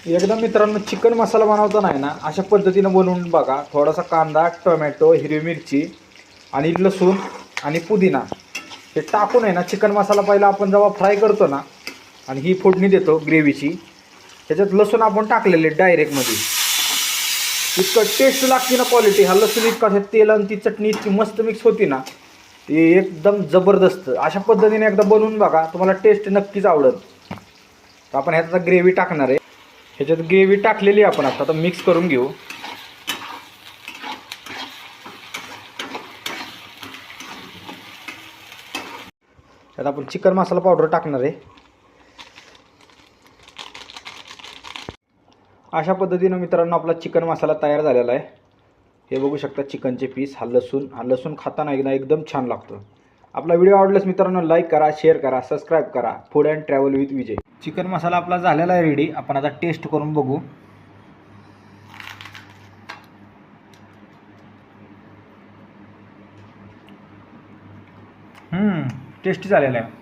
एकदा मित्रांनो चिकन मसाला बनवताना आहे ना अशा पद्धतीनं बनवून बघा. थोडासा कांदा, टोमॅटो, हिरवी मिरची आणि लसूण आणि पुदिना हे टाकून आहे ना चिकन मसाला पहिला आपण जेव्हा फ्राय करतो ना आणि ही फोडणी देतो ग्रेव्हीची, त्याच्यात लसूण आपण टाकलेले डायरेक्टमध्ये, इतकं टेस्ट लागते ना क्वालिटी. हा लसूण इतका तेल आणि ती चटणी इतकी मस्त मिक्स होती ना, ते एकदम जबरदस्त. अशा पद्धतीने एकदा बनवून बघा, तुम्हाला टेस्ट नक्कीच आवडेल. तर आपण ह्याचा ग्रेव्ही टाकणार आहे. ह्याच्यात ग्रेव्ही टाकलेली आपण आता मिक्स करून घेऊ. त्यात आपण चिकन मसाला पावडर टाकणार आहे. अशा पद्धतीनं मित्रांनो आपला चिकन मसाला तयार झालेला आहे. हे बघू शकता चिकनचे पीस. हा लसूण खाताना एकदम छान लागतो. आपला व्हिडिओ आवडल्यास मित्रांनो लाईक करा, शेअर करा, सबस्क्राईब करा. Food and travel with Vijay. Chicken masala आपला झालेला आहे रेडी. आपण आता टेस्ट करून बघू. टेस्टी झालेला आहे.